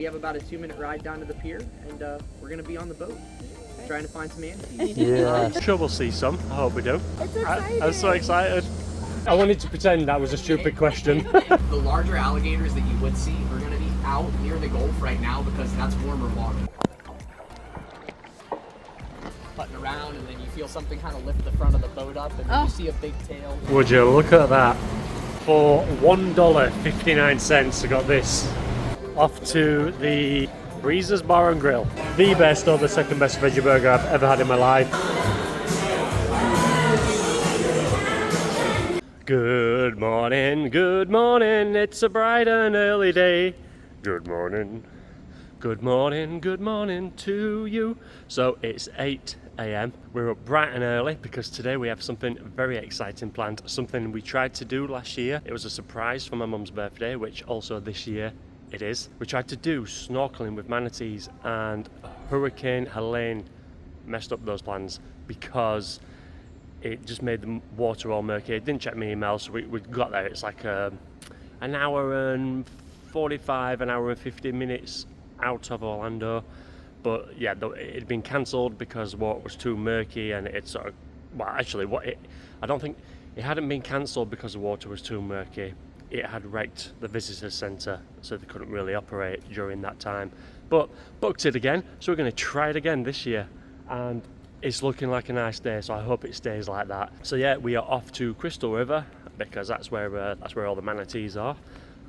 We have about a 2-minute ride down to the pier, and we're going to be on the boat trying to find some manatees. Yeah, I'm sure we'll see some. I hope we do. It's exciting. I'm so excited. I wanted to pretend that was a stupid question. The larger alligators that you would see are going to be out near the Gulf right now because that's warmer water. Putting around, and then you feel something kind of lift the front of the boat up, and then you see a big tail. Would you look at that? For $1.59 I got this. Off to the Breezer's Bar and Grill. The best or the second best veggie burger I've ever had in my life. Good morning, it's a bright and early day. Good morning, good morning, good morning to you. So it's 8 AM. We're up bright and early because today we have something very exciting planned. Something we tried to do last year. It was a surprise for my mum's birthday, which also this year it is. We tried to do snorkeling with manatees, and Hurricane Helene messed up those plans because it just made the water all murky. I didn't check my email, so we got there. It's like an hour and 45, an hour and 50 minutes out of Orlando. But yeah, it had been cancelled because the water was too murky, and it sort of, well, actually, I don't think it hadn't been cancelled because the water was too murky. It had wrecked the visitor centre, so they couldn't really operate during that time. But booked it again, so we're going to try it again this year. And it's looking like a nice day, so I hope it stays like that. So yeah, we are off to Crystal River because that's where all the manatees are.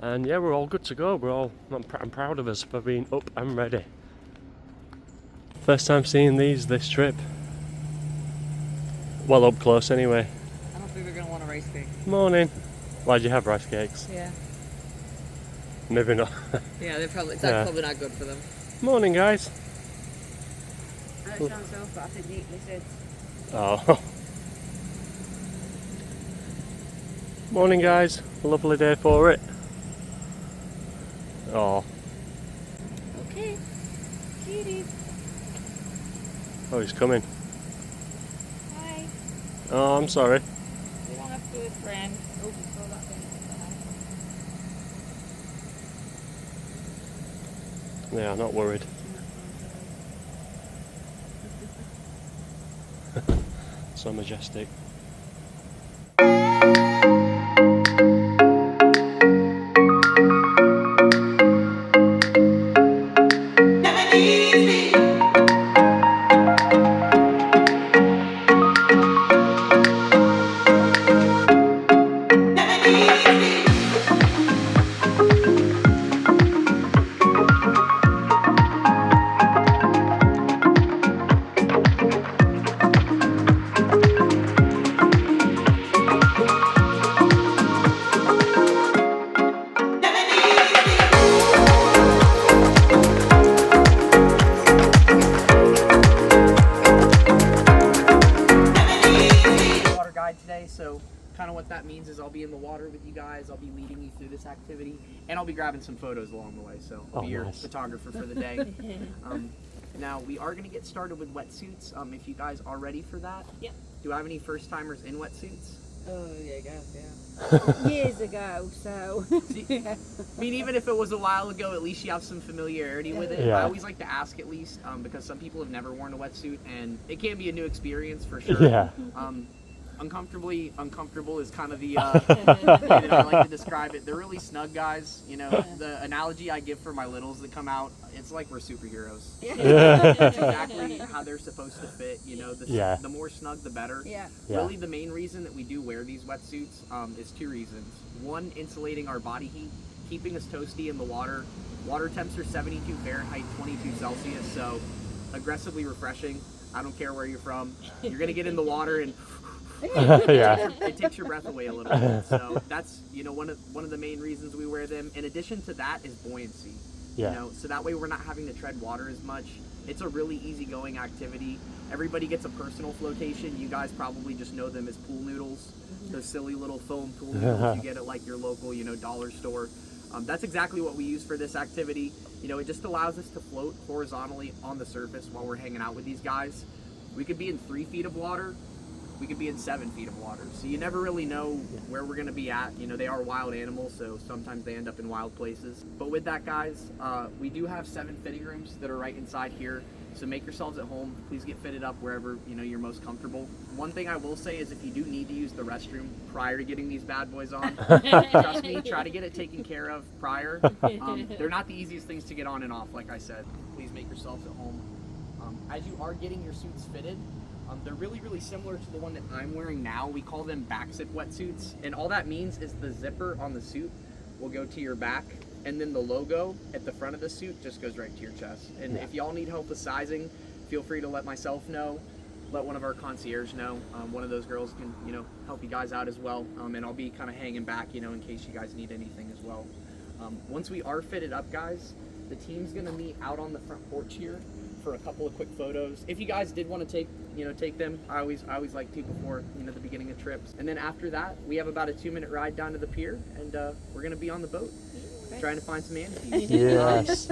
And yeah, we're all good to go. I'm proud of us for being up and ready. First time seeing this trip. Well, up close anyway. I don't think they're going to want a rice cake. Morning. Why'd you have rice cakes? Yeah. Maybe not. Yeah, they're probably, it's probably not good for them. Morning, guys. Oh. Morning, guys. A lovely day for it. Oh. Okay. Kitty. Oh, he's coming. Hi. Oh, I'm sorry. We don't have food, friend. Oh, we saw that thing. Yeah, I'm not worried. So majestic. Today, so kind of what that means is I'll be in the water with you guys, I'll be leading you through this activity, and I'll be grabbing some photos along the way, so I'll be your photographer for the day. Now we are going to get started with wetsuits, if you guys are ready for that. Yep. Do I have any first timers in wetsuits? Oh, yeah, I guess, yeah. Years ago, so. I mean, even if it was a while ago, at least you have some familiarity with it. Yeah. I always like to ask at least, because some people have never worn a wetsuit, and it can be a new experience for sure. Yeah. Uncomfortable is kind of the way that I like to describe it. They're really snug, guys. You know, the analogy I give for my littles that come out, it's like we're superheroes. Yeah. That's exactly how they're supposed to fit. You know, the more snug, the better. Yeah. Really, the main reason that we do wear these wetsuits is 2 reasons. One, insulating our body heat, keeping us toasty in the water. Water temps are 72 Fahrenheit, 22 Celsius, so aggressively refreshing. I don't care where you're from. You're going to get in the water and Yeah. it takes your breath away a little bit. So that's, you know, one of the main reasons we wear them. In addition to that is buoyancy. Yeah. You know, so that way we're not having to tread water as much. It's a really easygoing activity. Everybody gets a personal flotation. You guys probably just know them as pool noodles. Those silly little foam pool noodles you get at like your local, you know, dollar store. That's exactly what we use for this activity. You know, it just allows us to float horizontally on the surface while we're hanging out with these guys. We could be in 3 feet of water, we could be in 7 feet of water. So you never really know where we're gonna be at. You know, they are wild animals, so sometimes they end up in wild places. But with that, guys, we do have 7 fitting rooms that are right inside here. So make yourselves at home. Please get fitted up wherever, you know, you're most comfortable. One thing I will say is if you do need to use the restroom prior to getting these bad boys on, trust me, try to get it taken care of prior. They're not the easiest things to get on and off, like I said. Please make yourselves at home. As you are getting your suits fitted, they're really, really similar to the one that I'm wearing now. We call them back zip wetsuits. And all that means is the zipper on the suit will go to your back, and then the logo at the front of the suit just goes right to your chest. And if y'all need help with sizing, feel free to let myself know, let one of our concierge know. One of those girls can, you know, help you guys out as well. And I'll be kind of hanging back, you know, in case you guys need anything as well. Once we are fitted up, guys, the team's gonna meet out on the front porch here for a couple of quick photos. If you guys did want to take them, I always like to before, you know, the beginning of trips. And then after that, we have about a 2-minute ride down to the pier, and we're gonna be on the boat trying to find some manatees. Yes.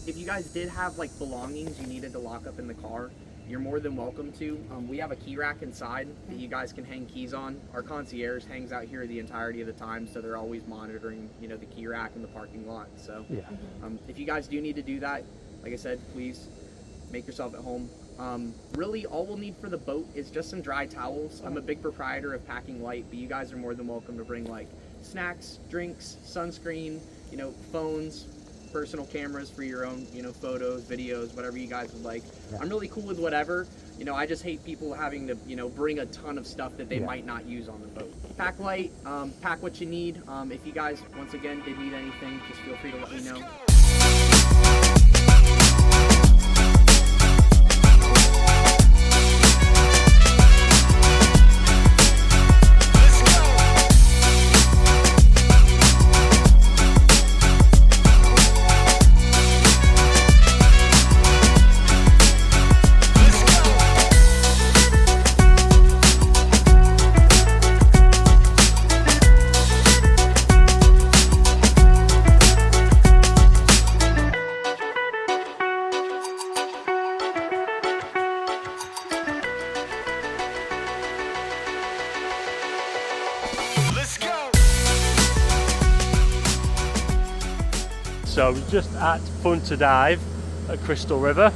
If you guys did have like belongings you needed to lock up in the car, you're more than welcome to. We have a key rack inside that you guys can hang keys on. Our concierge hangs out here the entirety of the time, so they're always monitoring, you know, the key rack in the parking lot. So if you guys do need to do that, like I said, please make yourself at home. Really, all we'll need for the boat is just some dry towels. I'm a big proprietor of Packing Light, but you guys are more than welcome to bring like snacks, drinks, sunscreen, you know, phones, personal cameras for your own, you know, photos, videos, whatever you guys would like. I'm really cool with whatever. You know, I just hate people having to, you know, bring a ton of stuff that they might not use on the boat. Pack light, pack what you need. If you guys, once again, did need anything, just feel free to let me know. So we're just at Fun to Dive at Crystal River,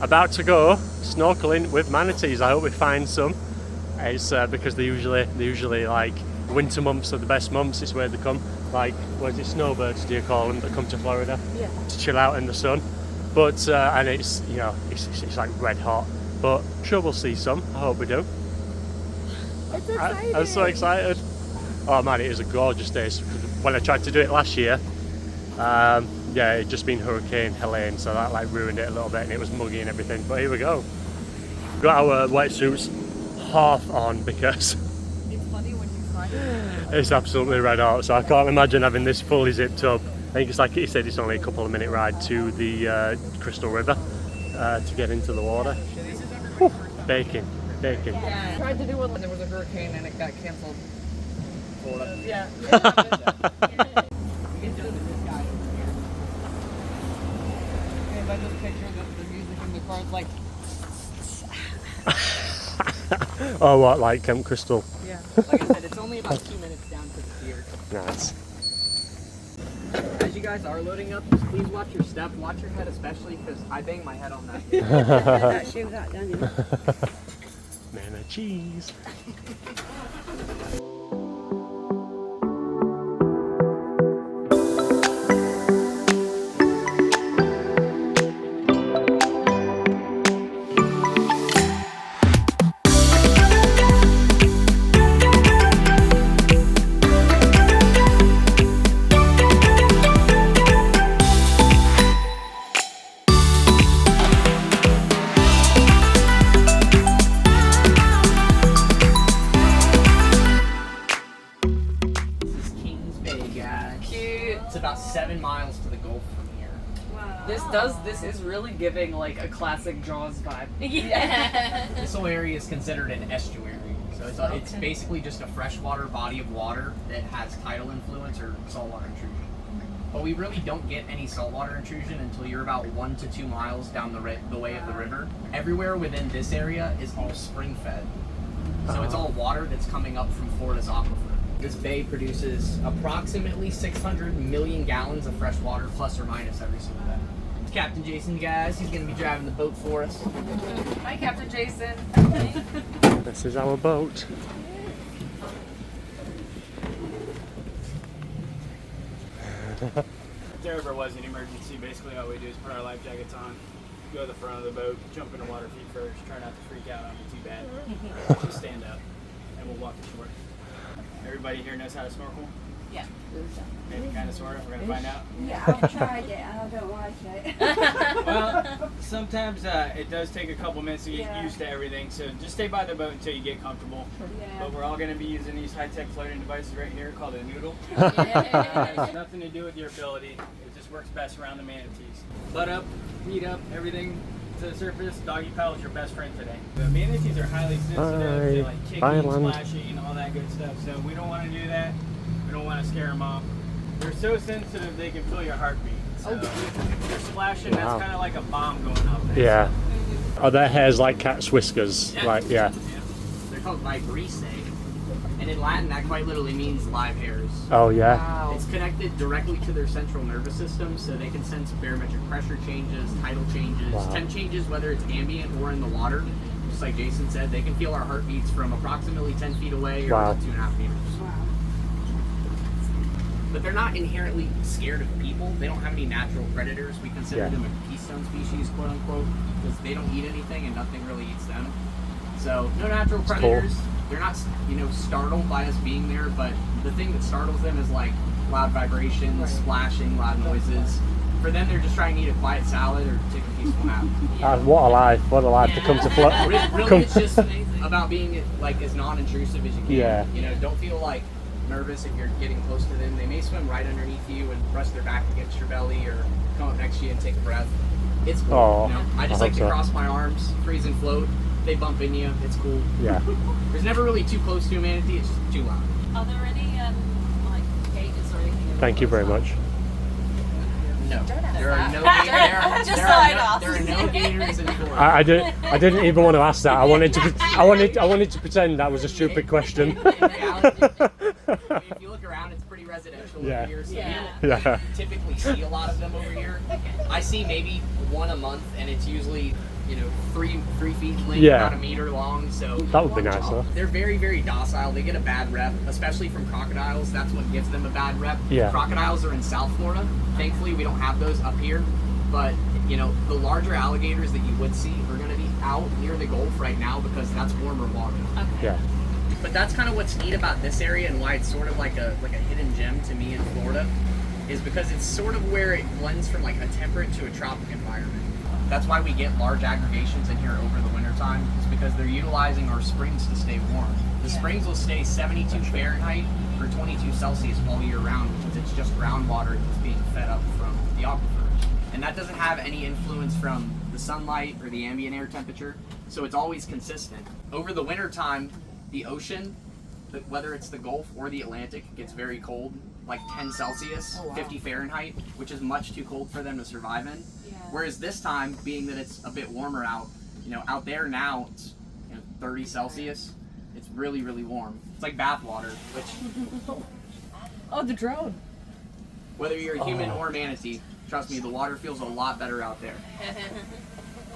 about to go snorkeling with manatees. I hope we find some. It's because they usually like winter months are the best months. It's where they come, like, what is it, snowbirds do you call them, that come to Florida to chill out in the sun. But and it's, you know, it's like red hot, but sure we'll see some. I hope we do. It's exciting. I'm so excited. Oh man, it is a gorgeous day. When I tried to do it last year, yeah, it'd just been Hurricane Helene, so that like ruined it a little bit, and it was muggy and everything. But here we go. We've got our wetsuits half on because It's funny when you find it. it's absolutely red hot, so I can't imagine having this fully zipped up. I think it's like he said, it's only a couple of minute ride to the Crystal River to get into the water. Whew, baking. Yeah. I tried to do one when there was a hurricane and it got canceled. Yeah. And I just picture the music in the car, it's like, Oh, what, like Camp Crystal? Yeah, like I said, it's only about 2 minutes down to the pier. Nice. As you guys are loading up, just please watch your step, watch your head especially, because I bang my head on that. That shoe that down, you know. Manatees. It's about 7 miles to the Gulf from here. Wow. this is really giving like a classic Jaws vibe. Yeah. This whole area is considered an estuary. So it's basically just a freshwater body of water that has tidal influence or saltwater intrusion. But we really don't get any saltwater intrusion until you're about 1 to 2 miles down the way of the river. Everywhere within this area is all spring fed. So it's all water that's coming up from Florida's aquifer. This bay produces approximately 600 million gallons of fresh water, plus or minus, every single day. It's Captain Jason, guys. He's going to be driving the boat for us. Hi, Captain Jason. This is our boat. If there ever was an emergency, basically all we do is put our life jackets on, go to the front of the boat, jump into water feet first, try not to freak out on me too bad. Just stand up, and we'll walk ashore. Everybody here knows how to snorkel? Yeah. Maybe kind of, sort of. We're going to find out. Yeah, I've tried it and I don't like it. Well, sometimes it does take a couple minutes to get Yeah. used to everything, so just stay by the boat until you get comfortable. Yeah. But we're all going to be using these high-tech floating devices right here called a noodle. Yeah. It has nothing to do with your ability. It just works best around the manatees. Butt up, feet up, everything to the surface. Doggy paddle is your best friend today. The manatees are highly sensitive. They like kicking, splashing, all that good stuff. So we don't want to do that. We don't want to scare them off. They're so sensitive they can feel your heartbeat. So if you're splashing, Wow. that's kind of like a bomb going off there. Yeah. Are their hairs like cat's whiskers? Yeah. Like, yeah. They're called vibrissae. And in Latin, that quite literally means live hairs. Oh, yeah. Wow. It's connected directly to their central nervous system, so they can sense barometric pressure changes, tidal changes, Wow. temp changes, whether it's ambient or in the water. Just like Jason said, they can feel our heartbeats from approximately 10 feet away or Wow. 2.5 meters. Wow. But they're not inherently scared of people. They don't have any natural predators. We consider Yeah. them a keystone species, quote unquote, because they don't eat anything and nothing really eats them. So no natural Cool. predators. They're not, startled by us being there. But the thing that startles them is like loud vibrations, splashing, loud noises. For them, they're just trying to eat a quiet salad or take a peaceful nap. What a life. What a life to come to float. Really, it's just about being like as non-intrusive as you can. Yeah. Don't feel like nervous if you're getting close to them. They may swim right underneath you and rest their back against your belly or come up next to you and take a breath. It's cool. Oh, I just I like hope to so. cross my arms, freeze and float. They bump in you. It's cool. Yeah. There's never really too close to a manatee. It's just too loud. Are there any like cages or anything? Thank you very much. No, there are that. no Just gators. sign off. There are no gators in Florida. I didn't even want to ask that. I wanted to pretend that was a stupid question. In reality, if you look around, it's pretty residential Yeah. over here. So Yeah. you Yeah. don't typically see a lot of them over here. I see maybe one a month, and it's usually 3 feet length, Yeah. about a meter long. So That would be nice, though. they're very, very docile. They get a bad rep, especially from crocodiles. That's what gives them a bad rep. Yeah. Crocodiles are in South Florida. Thankfully, we don't have those up here. But the larger alligators that you would see are going to be out near the Gulf right now because that's warmer water. Okay. Yeah. But that's kind of what's neat about this area and why it's sort of like a hidden gem to me in Florida, is because it's sort of where it blends from like a temperate to a tropic environment. That's why we get large aggregations in here over the winter time, is because they're utilizing our springs to stay warm. The springs will stay 72 Fahrenheit or 22 Celsius all year round because it's just groundwater that's being fed up from the aquifer. And that doesn't have any influence from the sunlight or the ambient air temperature, so it's always consistent. Over the winter time, the ocean, whether it's the Gulf or the Atlantic, gets very cold, like 10 Celsius, 50 Fahrenheit, which is much too cold for them to survive in. Yeah. Whereas this time, being that it's a bit warmer out, out there now, it's 30 Celsius. It's really, really warm. It's like bath water, which, Oh, the drone. whether you're a human or manatee, trust me, the water feels a lot better out there.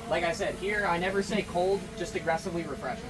Like I said, here I never say cold, just aggressively refreshing.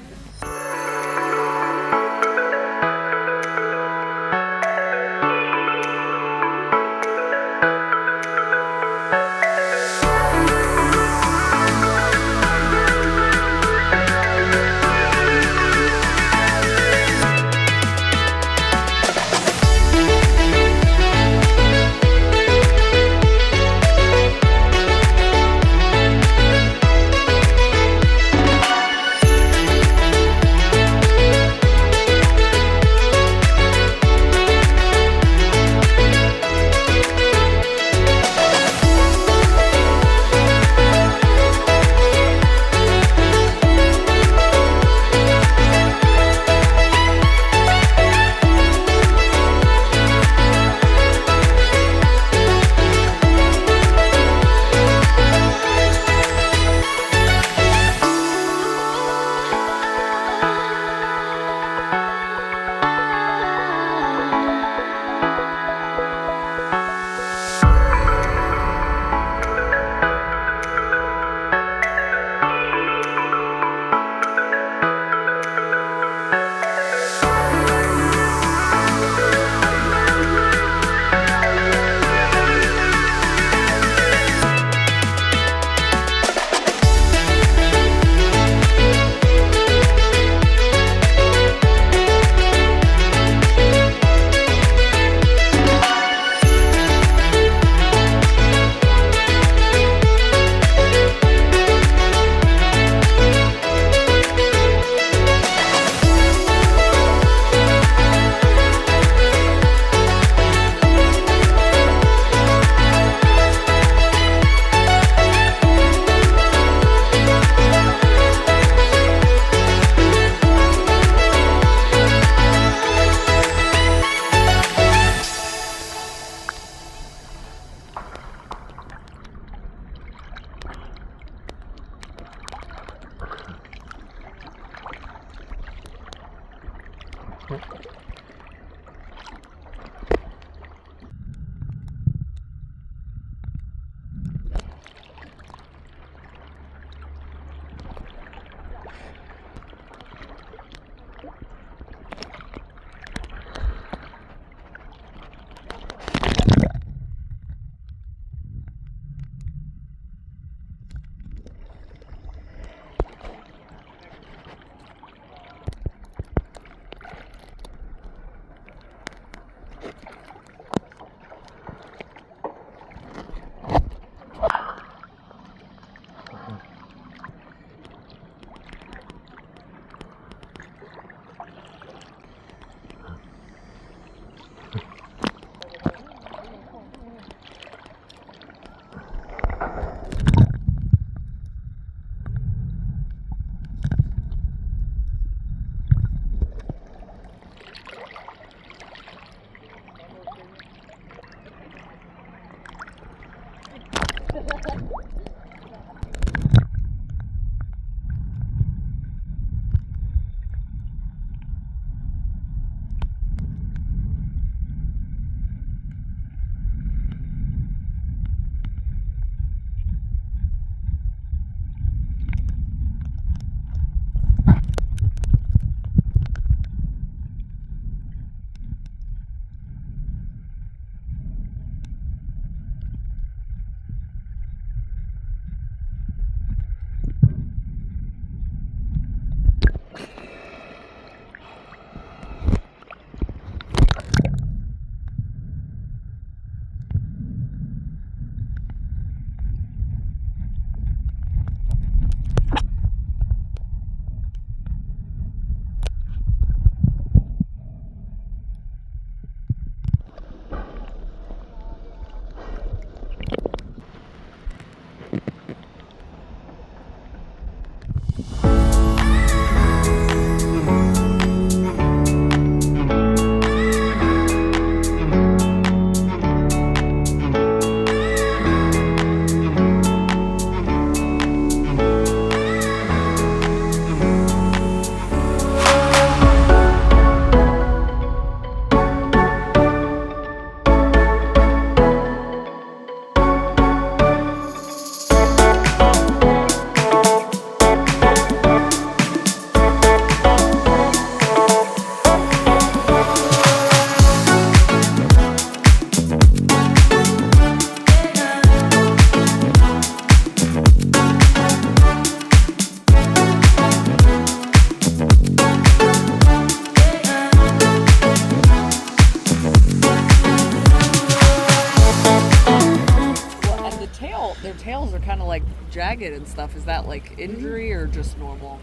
Their tails are kind of like jagged and stuff. Is that like injury or just normal?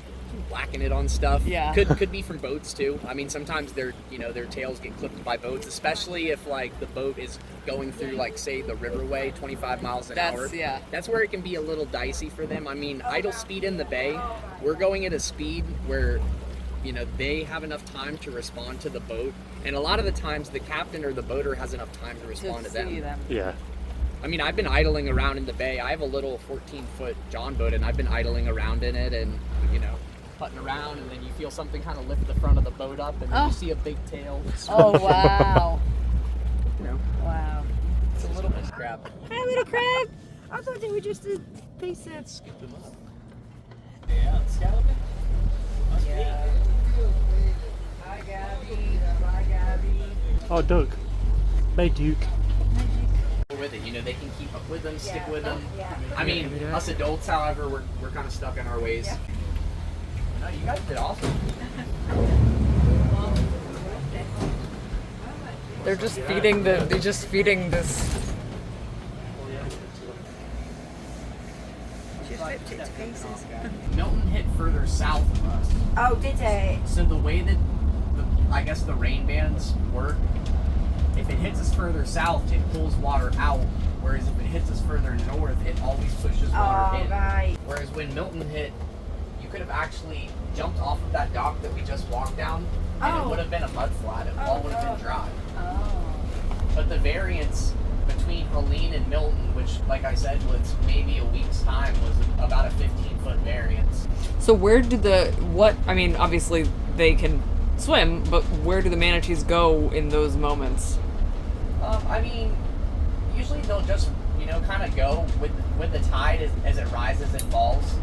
Whacking it on stuff. Yeah. Could be from boats too. I mean, sometimes their tails get clipped by boats, especially if like the boat is going through like say the riverway 25 miles an hour. Yeah. That's where it can be a little dicey for them. I mean, idle speed in the bay, we're going at a speed where they have enough time to respond to the boat, and a lot of the times the captain or the boater has enough time to respond to them. Yeah. I mean, I've been idling around in the bay. I have a little 14-foot John boat, and I've been idling around in it and, putting around, and then you feel something kind of lift the front of the boat up, and then you see a big tail. Oh, wow. Wow. It's a little bit of crab. Hi, little crab. I thought they were just a piece of... Scoop them up. Yeah, scalloping. Must be. Hi, Gabby. Bye, Gabby. Oh, Doug. Bye, Duke. With it, they can keep up with them, stick with them. Yeah. I mean, us adults, however, we're kind of stuck in our ways. Yeah. No, you guys did awesome. They're just feeding this. Just ripped it to pieces. Milton hit further south of us. Oh, did it? So the way that I guess the rain bands work, if it hits us further south, it pulls water out. Whereas if it hits us further north, it always pushes water in. Right. Whereas when Milton hit, you could have actually jumped off of that dock that we just walked down, and it would have been a mud flat. It all would have been dry. Oh. But the variance between Helene and Milton, which, like I said, was maybe a week's time, was about a 15-foot variance. So where do I mean, obviously they can swim, but where do the manatees go in those moments? I mean, usually they'll just, kind of go with the tide as it rises and falls.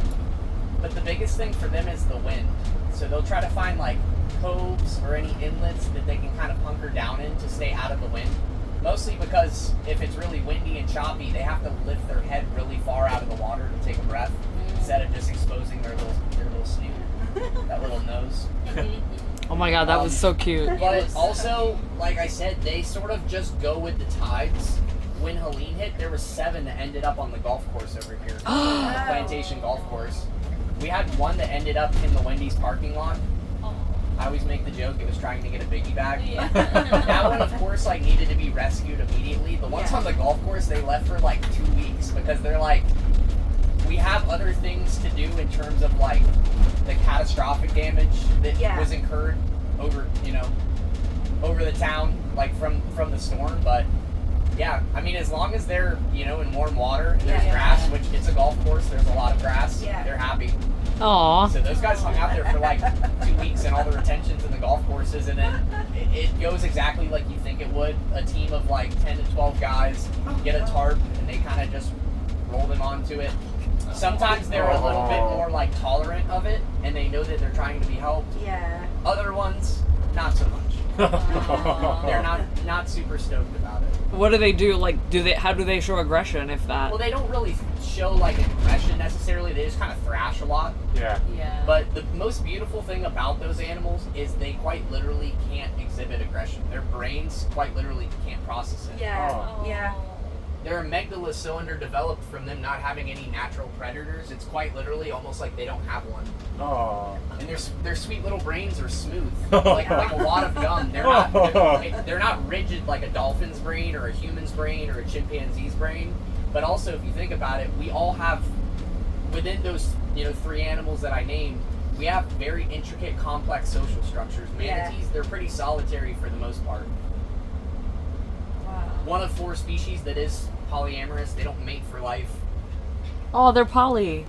But the biggest thing for them is the wind. So they'll try to find like coves or any inlets that they can kind of hunker down in to stay out of the wind. Mostly because if it's really windy and choppy, they have to lift their head really far out of the water to take a breath instead of just exposing their little snoot, that little nose. Oh my god, that was so cute. But also, like I said, they sort of just go with the tides. When Helene hit, there were 7 that ended up on the golf course over here, the Plantation Golf Course. We had one that ended up in the Wendy's parking lot. I always make the joke it was trying to get a biggie bag. Yeah. That one, of course, like needed to be rescued immediately. The ones on the golf course, they left for like 2 weeks because they're like, we have other things to do in terms of like the catastrophic damage that was incurred over the town, like from the storm. But yeah, I mean, as long as they're in warm water and there's grass, which it's a golf course, there's a lot of grass. Yeah. They're happy. Aww. So those guys hung out there for like 2 weeks and all the retentions in the golf courses, and then it goes exactly like you think it would. A team of like 10 to 12 guys get a tarp and they kind of just roll them onto it. Sometimes they're a little bit more like tolerant of it and they know that they're trying to be helped. Yeah. Other ones, not so much. They're not super stoked about it. What do they do? Like, how do they show aggression, if that? Well, they don't really show like aggression necessarily. They just kind of thrash a lot. Yeah. Yeah. But the most beautiful thing about those animals is they quite literally can't exhibit aggression. Their brains quite literally can't process it. Yeah. Oh. Yeah. Their amygdala is so underdeveloped from them not having any natural predators. It's quite literally almost like they don't have one. Oh. And their sweet little brains are smooth, like a wad of gum. They're not rigid like a dolphin's brain or a human's brain or a chimpanzee's brain. But also, if you think about it, we all have within those 3 animals that I named, we have very intricate, complex social structures. Manatees, they're pretty solitary for the most part. One of 4 species that is polyamorous. They don't mate for life. Oh, they're poly.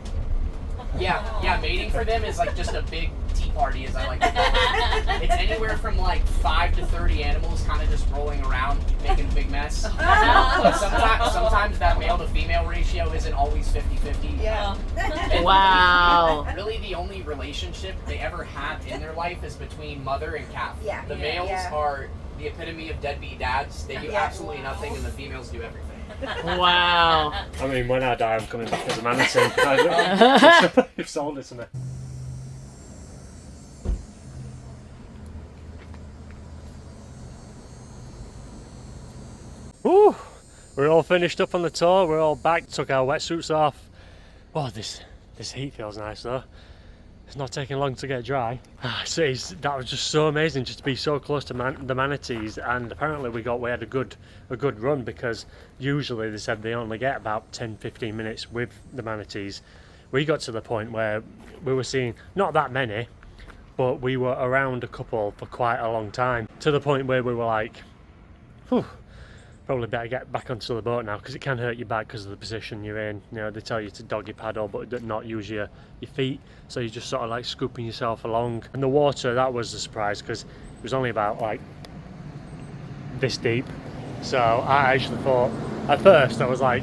Yeah, mating for them is like just a big tea party, as I like to call it. It's anywhere from like 5 to 30 animals kind of just rolling around, making a big mess. But sometimes that male to female ratio isn't always 50-50. Yeah. And Wow. Really, the only relationship they ever have in their life is between mother and calf. Yeah. The males are the epitome of deadbeat dads. They do absolutely nothing, and the females do everything. Wow. I mean, when I die, I'm coming back as a manatee. You've sold it to me. Woo! We're all finished up on the tour. We're all back. Took our wetsuits off. Oh, this heat feels nice though. It's not taking long to get dry. That was just so amazing, just to be so close to the manatees. And apparently we had a good run, because usually they said they only get about 10-15 minutes with the manatees. We got to the point where we were seeing not that many, but we were around a couple for quite a long time, to the point where we were like, whew, probably better get back onto the boat now, because it can hurt your back because of the position you're in. They tell you to doggy paddle but not use your feet, so you're just sort of like scooping yourself along. And the water, that was a surprise, because it was only about like this deep. So I actually thought, at first I was like,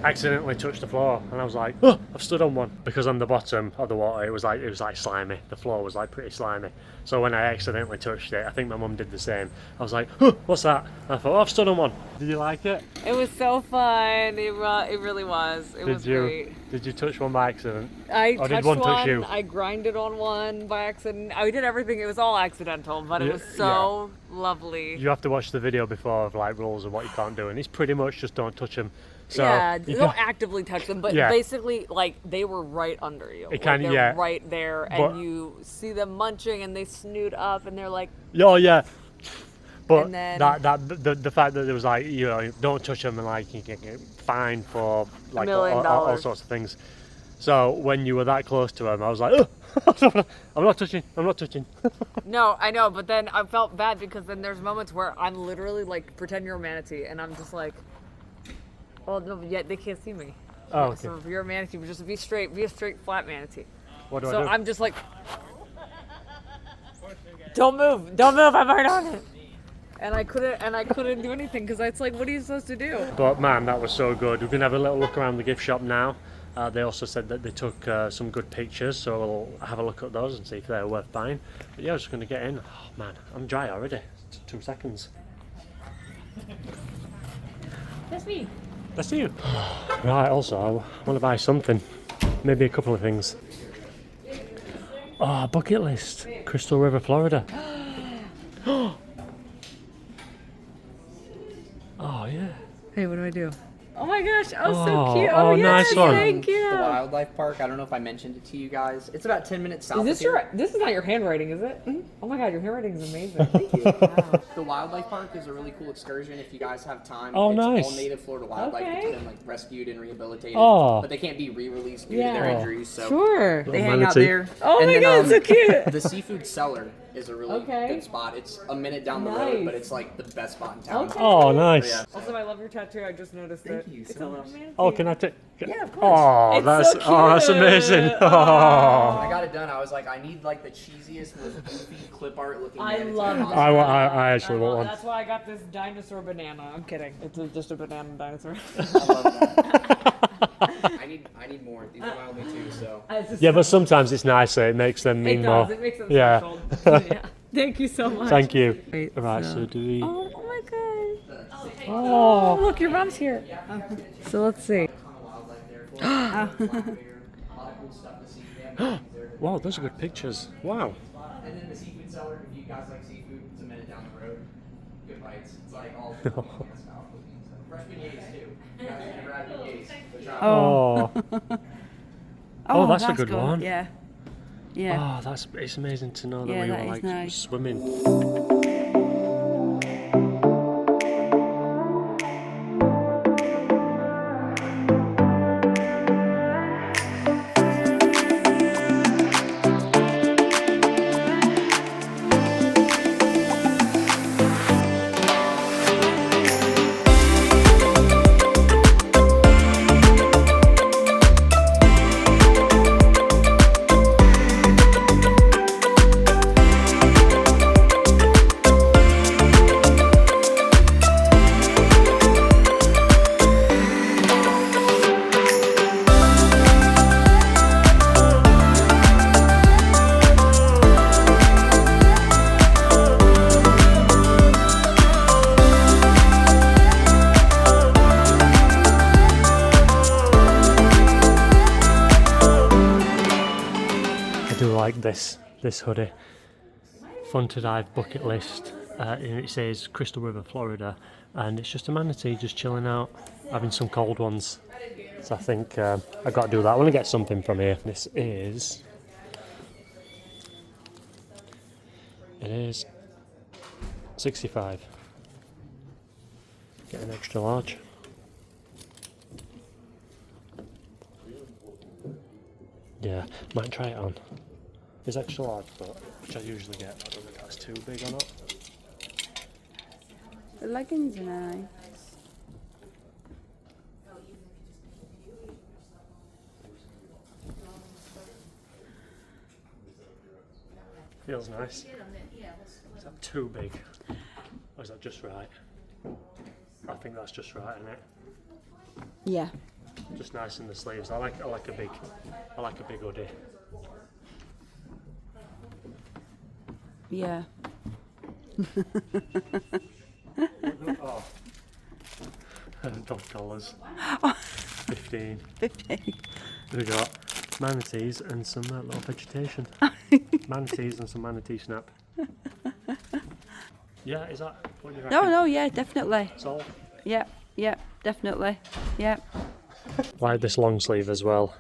accidentally touched the floor, and I was like, oh, I've stood on one, because on the bottom of the water it was like slimy. The floor was like pretty slimy. So when I accidentally touched it, I think my mum did the same. I was like, oh, what's that? And I thought, oh, I've stood on one. Did you like it? It was so fun. It really was. It was great. Did you touch one by accident? I or touched did one touch you? I grinded on one by accident. I did everything. It was all accidental, but it was so lovely. You have to watch the video before of like rules of what you can't do, and it's pretty much just don't touch them. So yeah, you don't actively touch them, but basically, like, they were right under you. They're right there, and you see them munching, and they snoot up, and they're like, oh yeah. But and then, the fact that there was like, don't touch them, and like you can get fined for like all sorts of things. So when you were that close to them, I was like, oh, I'm not touching. No, I know, but then I felt bad, because then there's moments where I'm literally like, pretend you're a manatee, and I'm just like, oh no, yet they can't see me. Oh, okay. So if you're a manatee, just be a straight flat manatee. What do I So do? I'm just like, don't move, I'm right on it. And I couldn't do anything because it's like, what are you supposed to do? But man, that was so good. We're gonna have a little look around the gift shop now. They also said that they took some good pictures, so we'll have a look at those and see if they're worth buying. But yeah, I was just gonna get in. Oh man, I'm dry already. 2 seconds. That's me. That's you. Right, also, I want to buy something. Maybe a couple of things. Oh, bucket list. Crystal River, Florida. Oh, yeah. Hey, what do I do? Oh my gosh, so cute. Oh, yes, nice one. Thank you. The wildlife park. I don't know if I mentioned it to you guys. It's about 10 minutes south Is this of here. this is not your handwriting, is it? Mm-hmm. Oh my god, your handwriting is amazing. Thank you. The wildlife park is a really cool excursion if you guys have time. Oh, it's nice. all native Florida wildlife Okay. that's been like rescued and rehabilitated. Oh. But they can't be re-released due Yeah. to their injuries. So Sure. they hang out Manatee. there. Oh And my then, god, so cute. The seafood cellar is a really Okay. good spot. It's a minute down the Nice. road, but it's like the best spot in town. Okay. Oh, nice. Yeah. Also, I love your tattoo. I just noticed it. Thank you It's so a little much. manatee. Oh, can I take? Yeah, of course. Oh, It's that's so that's cute. amazing. When Oh. I got it done, I was like, I need like the cheesiest, most goofy clip art looking. I manatee love possible. I actually want one. That's why I got this dinosaur banana. I'm kidding. It's just a banana dinosaur. I love that. I need more. These wow me too. So. Yeah, but sometimes it's nicer. It makes them mean It more. does. It makes them Yeah. special. Yeah. Thank you so much. Thank you. Wait, Right, so do we? Oh my god. Oh, Look, your mom's here. So let's see. wow, those are good pictures. Wow. And then the seafood cellar, if you guys like seafood, it's a minute down the road. Good bites. It's like all fresh beignets too. You guys have never had beignets. So try them. Oh, that's a good cool. one. Yeah. Yeah. Oh, it's amazing to know that Yeah, we that were is like nice. swimming. This hoodie. Fun to dive bucket list. And it says Crystal River, Florida, and it's just a manatee just chilling out, having some cold ones. So I think I've got to do that. I want to get something from here. This is. It is 65. Get an extra large. Yeah, might try it on. It's extra large, but which I usually get. I don't know if that's too big or not. The leggings are nice. Feels nice. Is that too big? Or is that just right? I think that's just right, isn't it? Yeah. Just nice in the sleeves. I like a big hoodie. Yeah. Oh. Dog collars. 15. 50. We got manatees and some little vegetation. Manatees and some manatee snap. Yeah, is that what you reckon? No, yeah, definitely. Sold? Yeah, definitely. Yeah. Like this long sleeve as well,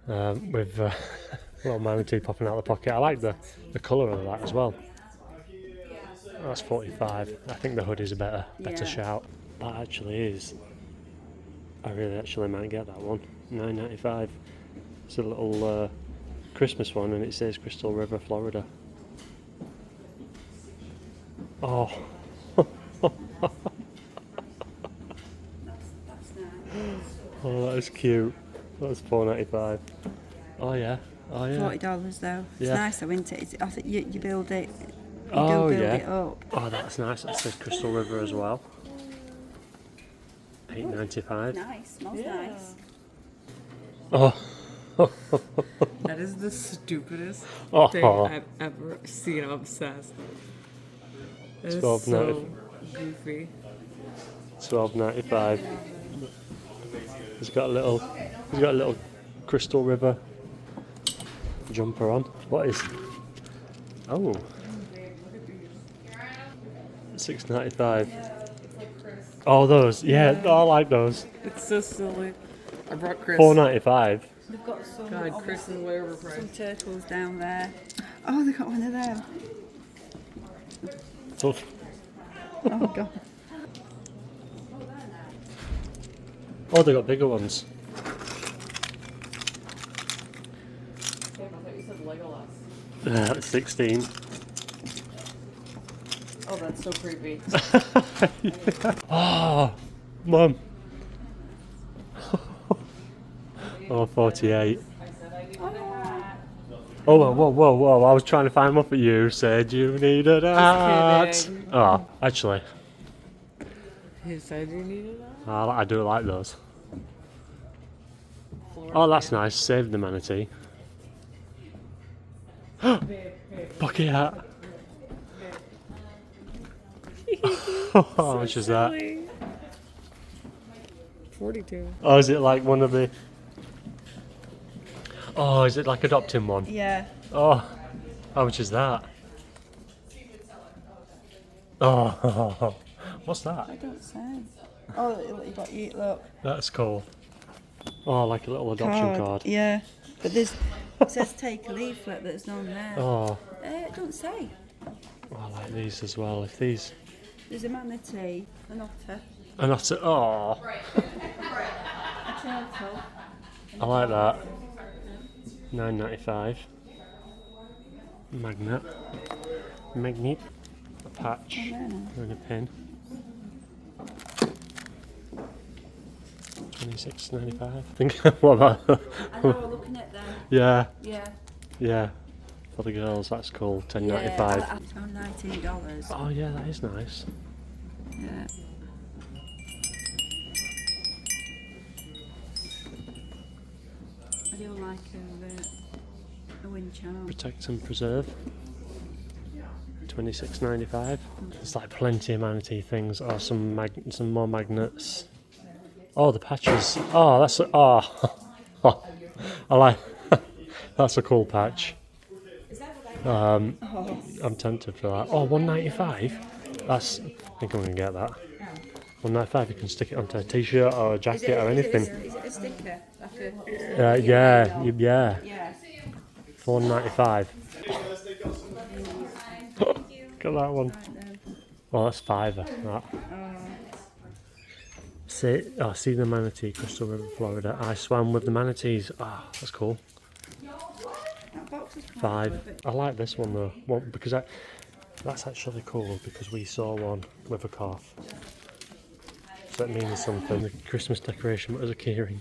with little manatee popping out of the pocket. I like the colour of that as well. That's 45. I think the hoodie's a better Yeah. shout. That actually is. I really actually might get that one. $9.95. It's a little Christmas one, and it says Crystal River, Florida. Oh. Oh, that is cute. That's $4.95. Oh yeah, Oh yeah. $40 though. It's Yeah. nice though, isn't it? I think you build it. You Oh do build yeah. it up. Oh, that's nice. That says Crystal River as well. $8.95. Nice. Smells nice. Oh. That is the stupidest Oh. thing I've ever seen. I'm obsessed. That is so goofy. $12.95. He's got a little Crystal River jumper on. What is? Oh. $6.95. Oh, those. Yeah, I like those. It's so silly. I brought Chris. $4.95. They've got some. God, Chris is way some overpriced. turtles down there. Oh, they've got one of them. Oh. Oh god. Oh, they got bigger ones. I thought you said Legolas. 16. Oh, that's so creepy. Oh, Mum. Oh, 48. Oh, whoa. I was trying to find them up at you. Said you needed a hat. kidding. Oh, actually, He said you needed that? I do like those. Oh, that's nice. Save the manatee. Bucket hat. How much is that? 42. Oh, is it like one of the... Oh, is it like adopting one? Yeah. Oh, how much is that? Oh, what's that? I don't say. Oh, you got you look. That's cool. Oh, like a little adoption card. Yeah. But it says take a leaflet, but there's none there. Oh, Don't say. I like these as well. If these... There's a manatee, an otter, And that's it. Oh, a turtle. I like that. $9.95. Magnet. A patch. And a pin. $26.95. I think. What about? I know, we're looking at them. Yeah. Yeah. For the girls, that's cool. Yeah. $10.95. It's on $19. Oh yeah, that is nice. Yeah. I do like a wind charm. Protect and preserve. $26.95. There's like plenty of manatee things. Or some more magnets. Oh, the patches. Oh, that's I like. That's a cool patch. I'm tempted for that. Oh, $1.95. That's. I think I'm gonna get that. $1.95. You can stick it onto a t-shirt or a jacket or anything. Is it a sticker? Yeah. Yeah. $4.95. Look at that one. Oh, that's $5. That. See the manatee, Crystal River, Florida. I swam with the manatees. Ah, that's cool. That box is $5. I like this one though. Because that's actually cool because we saw one with a calf. So that means something. The Christmas decoration was a keyring.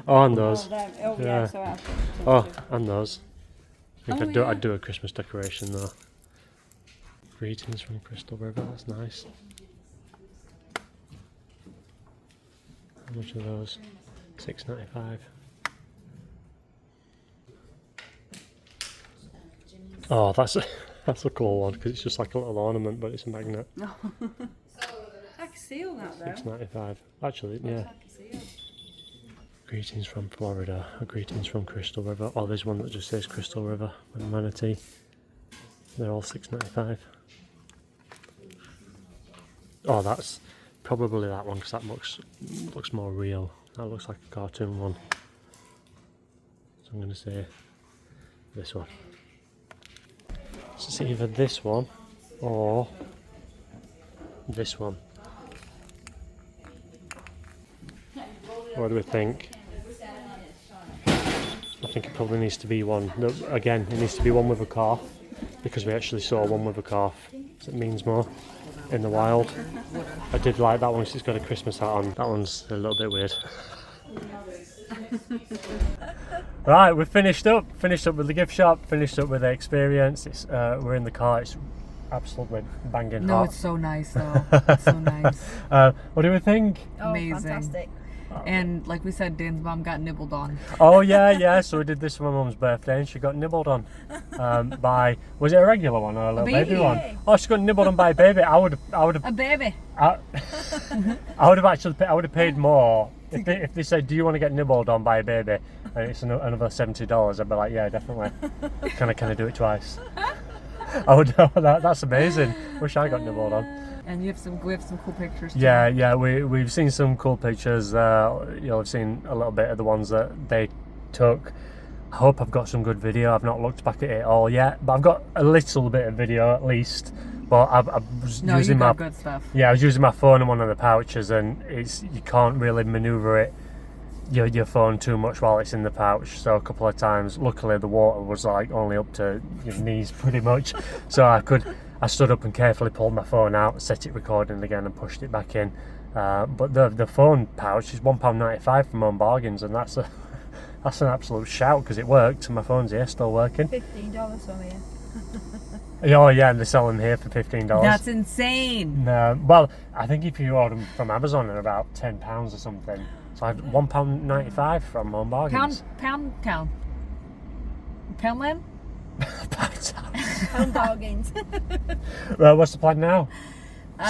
Oh, and those. Oh, Yeah. so I Oh, and those. I think Oh, I'd do a Christmas decoration though. Greetings from Crystal River, that's nice. How much are those? $6.95. Oh, that's a cool one because it's just like a little ornament, but it's a magnet. I can seal that though. $6.95. Actually, yeah. Greetings from Florida. Or greetings from Crystal River. Oh, there's one that just says Crystal River with manatee. They're all $6.95. Oh, that's probably that one because that looks more real. That looks like a cartoon one. So I'm going to say this one. So it's either this one or this one. What do we think? I think it probably needs to be one. No, again, it needs to be one with a calf because we actually saw one with a calf. So it means more in the wild. I did like that one because it's got a Christmas hat on. That one's a little bit weird. Right, we've finished up with the gift shop, finished up with the experience. It's we're in the car. It's absolutely banging No, hot. it's so nice though. It's so nice. What do we think? Oh, Amazing. fantastic. And like we said, Dan's mom got nibbled on. Oh yeah. So we did this for my mum's birthday, and she got nibbled on by, was it a regular one or a little baby one? Oh, she got nibbled on by a baby. I would have. A baby. I would have paid more if they said, "Do you want to get nibbled on by a baby?" And it's another $70. I'd be like, "Yeah, definitely." Can I do it twice? I would. That's amazing. Wish I got nibbled on. And we have some cool pictures too. Yeah. We've seen some cool pictures. I've seen a little bit of the ones that they took. I hope I've got some good video. I've not looked back at it all yet, but I've got a little bit of video at least. But I was using my good stuff. Yeah, I was using my phone in one of the pouches, and you can't really maneuver your phone too much while it's in the pouch. So a couple of times, luckily the water was like only up to your knees pretty much, so I stood up and carefully pulled my phone out, set it recording again, and pushed it back in. But the phone pouch is £1.95 from Home Bargains, and that's an absolute shout because it worked. And my phone's here, still working. $15 from here. Oh yeah, and they sell them here for $15. That's insane. Well, I think if you order them from Amazon, they're about £10 or something. So I had £1.95 from Home Bargains. Poundland? Home Bargains. Well, what's the plan now?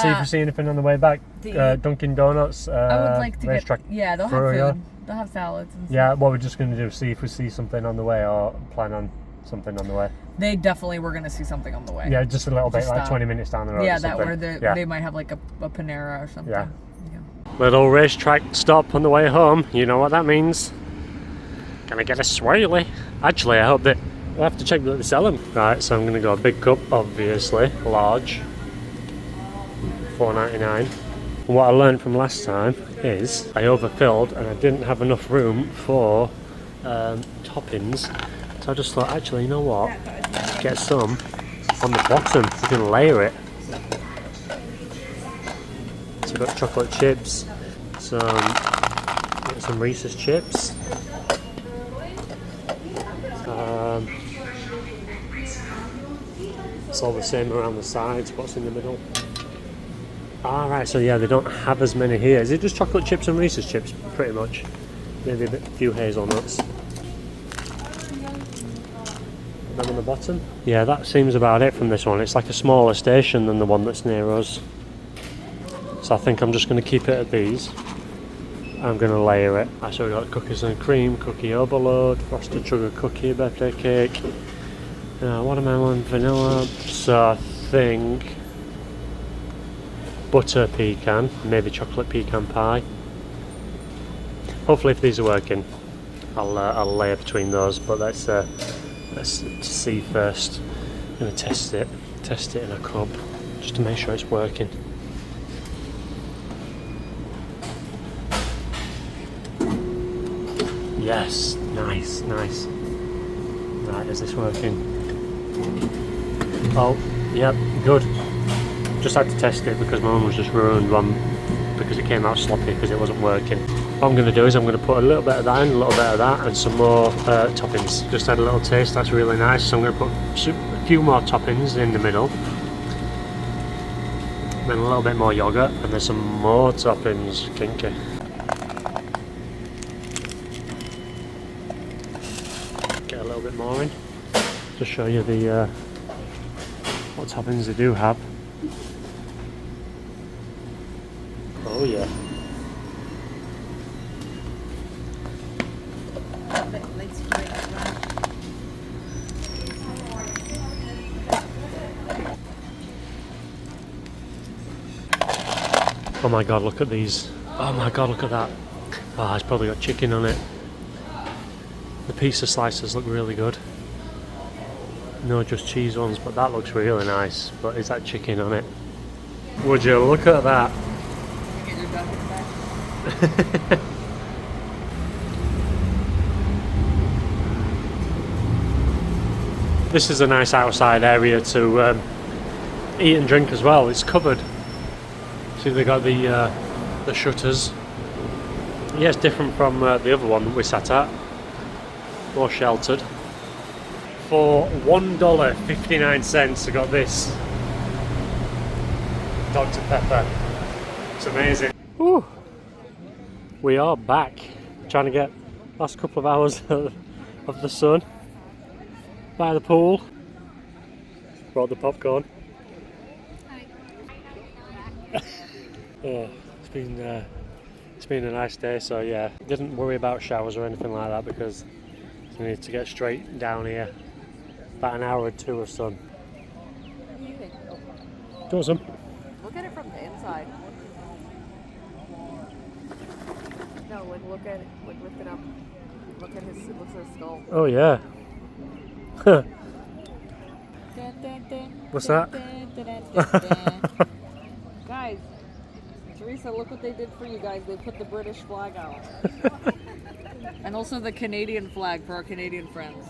See if we see anything on the way back. Dunkin' Donuts. I would like to RaceTrac. Yeah, they'll have food. They'll have salads and stuff. Yeah, what we're just going to do, see if we see something on the way, or plan on something on the way. They definitely were going to see something on the way. Yeah, just a little bit, Just like stop. 20 minutes down the road. Yeah, or that something. where they might have like a Panera or something. Yeah. Little RaceTrac stop on the way home. You know what that means. Gonna get a swirly. Actually, I hope that we'll have to check that they sell them. Right, so I'm gonna go a big cup, obviously, large, $4.99. What I learned from last time is I overfilled and I didn't have enough room for toppings. So I just thought, actually, you know what? Get some on the bottom. You can layer it. So I've got chocolate chips, some Reese's chips, it's all the same around the sides. What's in the middle? Right, so yeah, they don't have as many here. Is it just chocolate chips and Reese's chips, pretty much? Maybe a few hazelnuts. Them on the bottom? Yeah, that seems about it from this one. It's like a smaller station than the one that's near us. So I think I'm just going to keep it at these. I'm going to layer it. So we've got cookies and cream, cookie overload, frosted sugar cookie, birthday cake, watermelon, vanilla. So I think butter pecan, maybe chocolate pecan pie. Hopefully if these are working, I'll layer between those, but let's see first. I'm going to test it in a cup just to make sure it's working. Yes, nice. Right, is this working? Oh, yep, good. Just had to test it because my mum was just ruined one because it came out sloppy because it wasn't working. What I'm going to do is I'm going to put a little bit of that in, a little bit of that, and some more toppings. Just had a little taste, that's really nice. So I'm going to put a few more toppings in the middle. Then a little bit more yogurt, and then some more toppings. Kinky. Get a little bit more in. Just show you the what toppings they do have. Oh yeah. Oh my god, look at these. Oh my god, look at that. Oh, it's probably got chicken on it. The pizza slices look really good. No, just cheese ones, but that looks really nice. But is that chicken on it? Would you look at that? This is a nice outside area to eat and drink as well. It's covered. See, they got the shutters. Yeah, it's different from the other one that we sat at. More sheltered. For $1.59 I got this Dr. Pepper. It's amazing. Whew. We are back. Trying to get last couple of hours of the sun by the pool. Brought the popcorn. Oh, it's been a nice day, so yeah, didn't worry about showers or anything like that because we need to get straight down here. About an hour or two of sun. What do you think? Do you want some? Look at it from the inside. No, like look at it, like lift it up. Look at his skull. Oh yeah. What's that? Guys, Teresa, look what they did for you guys. They put the British flag out. And also the Canadian flag for our Canadian friends.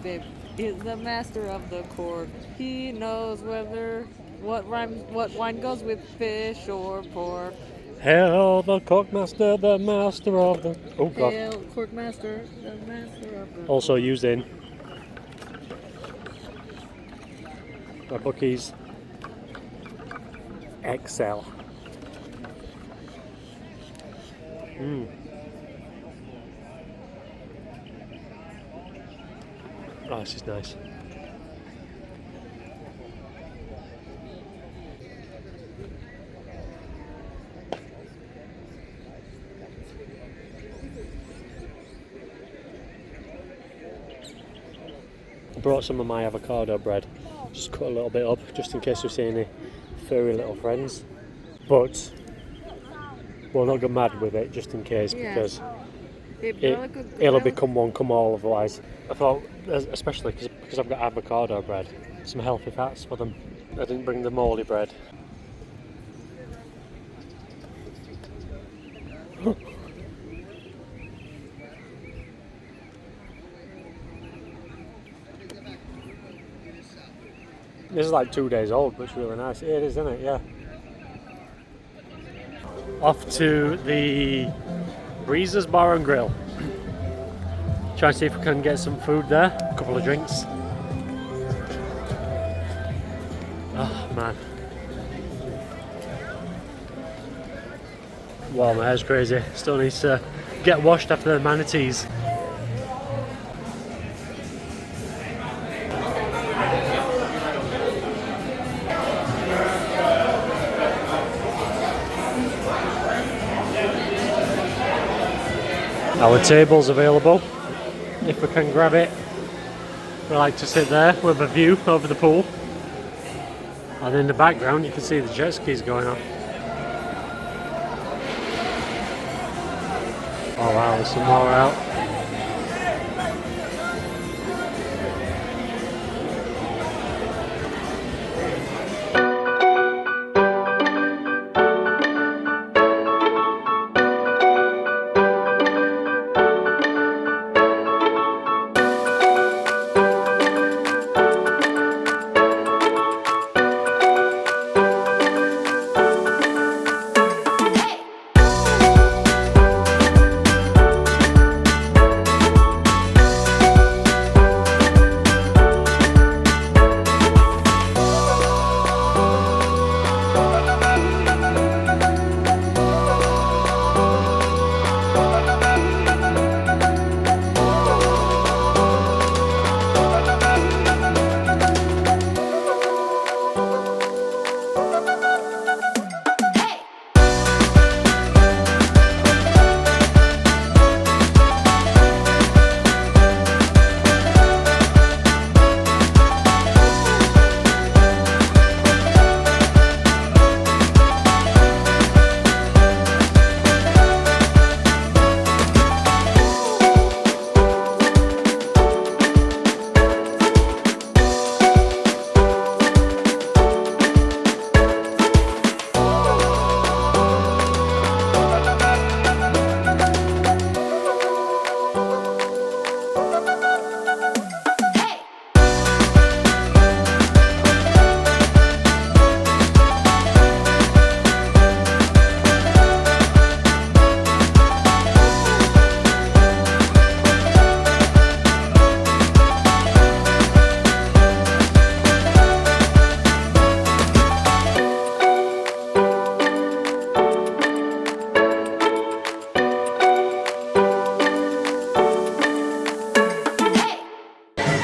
Babe is the master of the cork. He knows what wine goes with fish or pork. Hail the corkmaster, the master of the... Oh god. Hail corkmaster, the master of the... Also used in my bookies XL. Oh, this is nice. I brought some of my avocado bread. Just cut a little bit up, just in case we see any furry little friends. But we'll not go mad with it, just in case, because it'll become one, come all otherwise. I thought, especially because I've got avocado bread, some healthy fats for them. I didn't bring the moldy bread. This is like 2 days old, but it's really nice. It is, isn't it? Yeah. Off to the Breezes Bar and Grill. Try and see if we can get some food there. A couple of drinks. Oh man. Wow, my hair's crazy. Still needs to get washed after the manatees. Our table's available, if we can grab it. We like to sit there with a view over the pool. And in the background you can see the jet skis going on. Oh wow, there's some more out.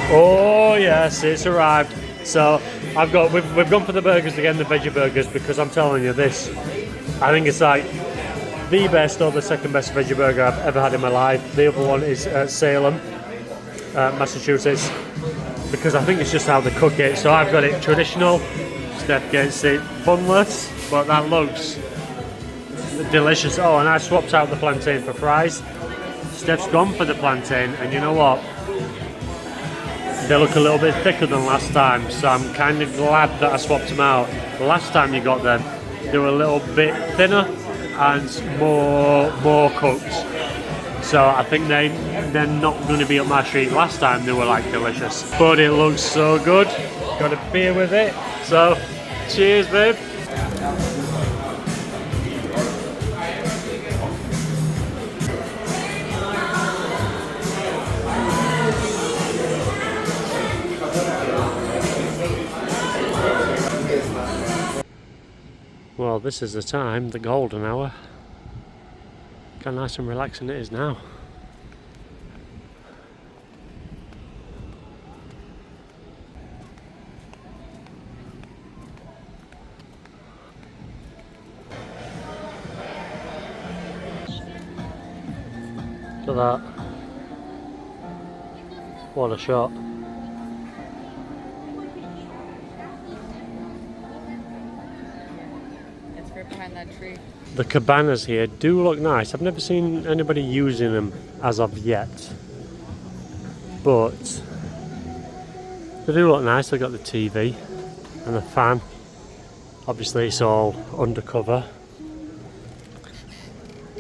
Oh yes, it's arrived. So we've gone for the burgers again, the veggie burgers, because I'm telling you this, I think it's like the best or the second best veggie burger I've ever had in my life. The other one is Salem, Massachusetts, because I think it's just how they cook it. So I've got it traditional, Steph gets it bunless, but that looks delicious. Oh, and I swapped out the plantain for fries. Steph's gone for the plantain, and you know what? They look a little bit thicker than last time, so I'm kind of glad that I swapped them out. The last time you got them, they were a little bit thinner and more cooked. So I think they're not going to be up my street. Last time they were like delicious, but it looks so good. Got a beer with it, so cheers, babe. Well, this is the time, the golden hour. Look how nice and relaxing it is now. Look at that. What a shot. Behind that tree. The cabanas here do look nice. I've never seen anybody using them as of yet, but they do look nice. They've got the TV and the fan. Obviously it's all undercover.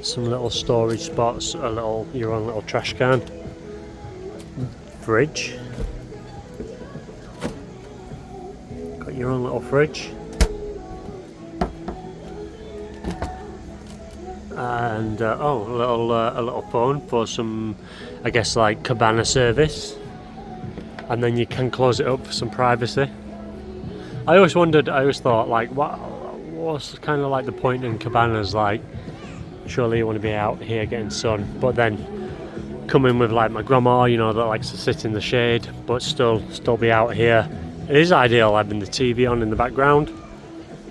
Some little storage spots, your own little trash can, fridge. Got your own little fridge. And a little phone for some, I guess, like cabana service, and then you can close it up for some privacy. I always thought, like, what's kind of like the point in cabanas? Like, surely you want to be out here getting sun, but then coming with like my grandma, you know, that likes to sit in the shade but still be out here. It is ideal having the TV on in the background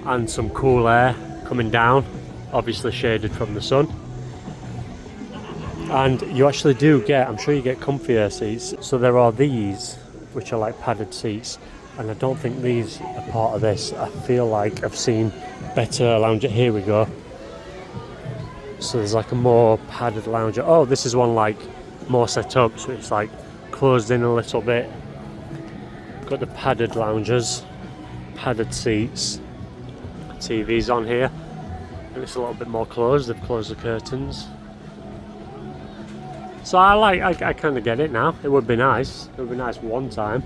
and some cool air coming down, obviously shaded from the sun. And you actually do get, I'm sure you get comfier seats. So there are these, which are like padded seats, and I don't think these are part of this. I feel like I've seen better lounger. Here we go. So there's like a more padded lounger. Oh, this is one like more set up, so it's like closed in a little bit. Got the padded loungers, padded seats, TV's on here. And it's a little bit more closed. They've closed the curtains. So I kind of get it now. It would be nice. It would be nice one time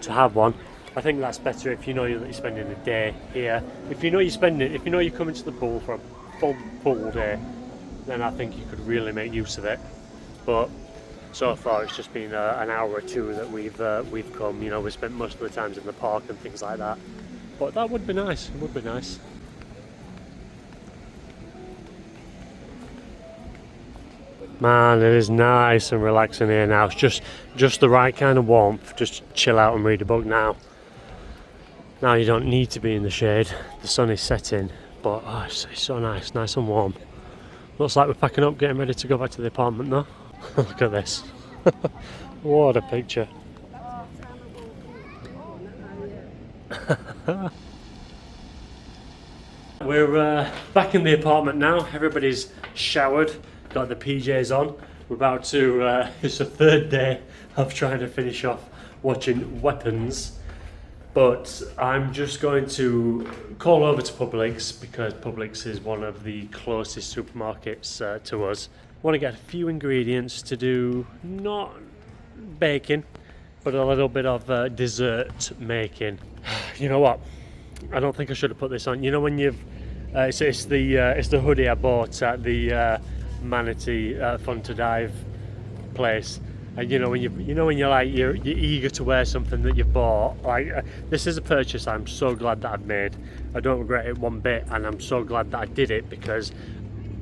to have one. I think that's better if you know that you're spending a day here. If you know you're coming to the pool for a full pool day, then I think you could really make use of it. But so far it's just been an hour or two that we've come. You know, we spent most of the times in the park and things like that. But that would be nice. It would be nice. Man, it is nice and relaxing here now. It's just the right kind of warmth. Just chill out and read a book now. Now you don't need to be in the shade. The sun is setting, but oh, it's so nice and warm. Looks like we're packing up, getting ready to go back to the apartment now. Look at this. What a picture. We're back in the apartment now. Everybody's showered. Got the PJs on. We're about to, it's the third day of trying to finish off watching Weapons, but I'm just going to call over to Publix because Publix is one of the closest supermarkets to us. Want to get a few ingredients to do, not baking, but a little bit of dessert making. You know what? I don't think I should have put this on. You know when you've, it's the hoodie I bought at the Manatee Fun to Dive place, and you know when you're eager to wear something that you've bought. Like this is a purchase I'm so glad that I've made. I don't regret it one bit, and I'm so glad that I did it because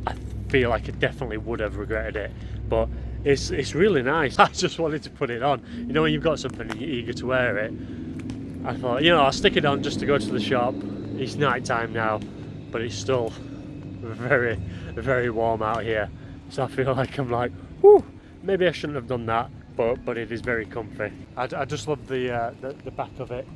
I feel like I definitely would have regretted it. But It's really nice. I just wanted to put it on. You know, when you've got something and you're eager to wear it, I thought, you know, I'll stick it on just to go to the shop. It's night time now, but it's still very, very warm out here. So I feel like I'm like, whew, maybe I shouldn't have done that, but it is very comfy. I just love the back of it.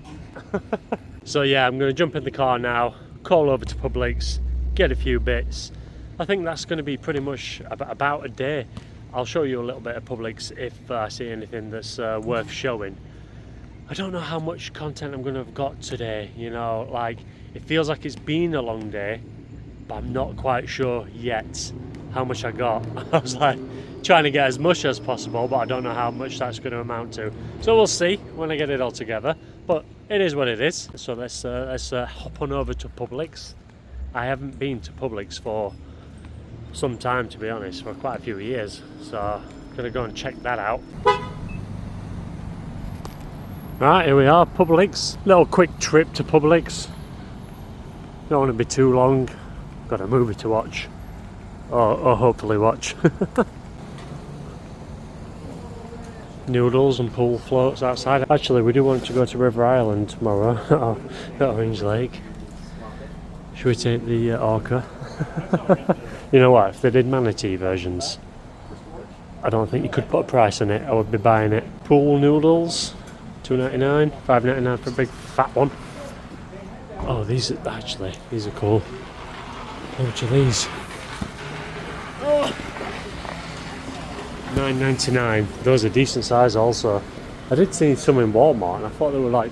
So yeah, I'm going to jump in the car now, call over to Publix, get a few bits. I think that's going to be pretty much about a day. I'll show you a little bit of Publix if I see anything that's worth showing. I don't know how much content I'm going to have got today, you know, like it feels like it's been a long day, but I'm not quite sure yet how much I got. I was like trying to get as much as possible, but I don't know how much that's going to amount to. So we'll see when I get it all together, but it is what it is. So let's hop on over to Publix. I haven't been to Publix for some time, to be honest, for quite a few years, so I'm gonna go and check that out. Right, here we are, Publix. Little quick trip to Publix. Don't want to be too long. Got a movie to watch, or hopefully watch. Noodles and pool floats outside. Actually, we do want to go to River Island tomorrow at Orange Lake. Should we take the Orca? You know what, if they did manatee versions, I don't think you could put a price on it. I would be buying it. Pool noodles, $2.99, $5.99 for a big fat one. Oh, these are cool. How much are these? Oh. $9.99. Those are decent size also. I did see some in Walmart and I thought they were like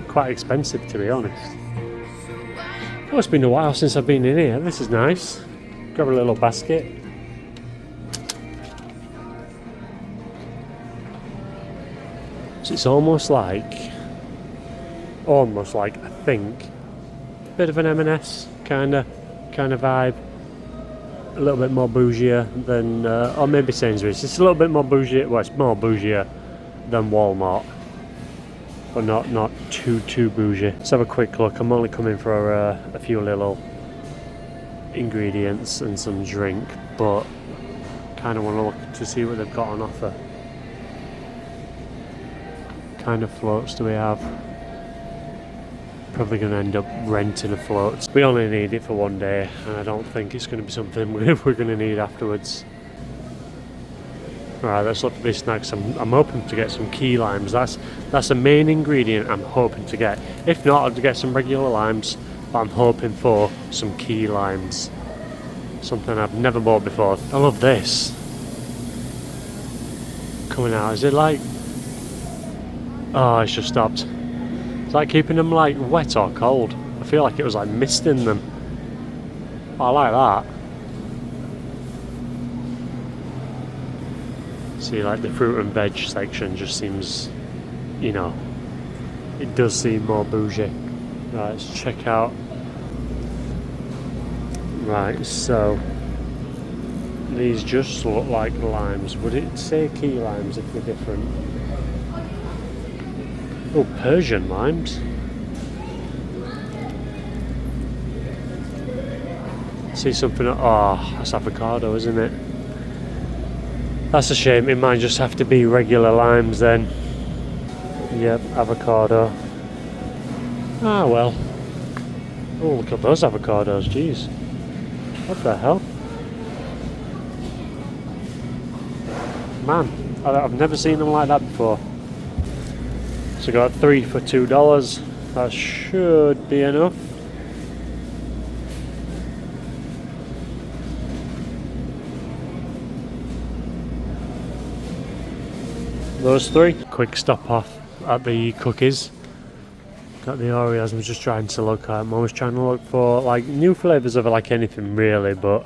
quite expensive, to be honest. Oh, it's been a while since I've been in here. This is nice. Grab a little basket. So it's almost like I think a bit of an M&S kind of vibe. A little bit more bougier than, or maybe Sainsbury's. It's a little bit more bougie. Well, it's more bougier than Walmart, but not too bougie. Let's have a quick look. I'm only coming for a few little ingredients and some drink, but kind of want to look to see what they've got on offer. Kind of floats do we have? Probably going to end up renting a float. We only need it for one day, and I don't think it's going to be something we're going to need afterwards. Alright, let's look for these snacks. I'm hoping to get some key limes. That's the main ingredient I'm hoping to get. If not, I'll get some regular limes, but I'm hoping for some key limes. Something I've never bought before. I love this. Coming out, is it like... Oh, it's just stopped. It's like keeping them like wet or cold. I feel like it was like mist in them. Oh, I like that. See, like the fruit and veg section just seems, you know, it does seem more bougie. Right, let's check out. Right, so these just look like limes. Would it say key limes if they're different? Oh, Persian limes. See something, oh, that's avocado, isn't it? That's a shame, it might just have to be regular limes then. Yep, avocado. Ah, well. Oh, look at those avocados, jeez. What the hell? Man, I've never seen them like that before. So got 3 for $2. That should be enough. Those 3. Quick stop off at the cookies. Got the Oreos. I'm just trying to look at. I'm always trying to look for like new flavours of like anything really, but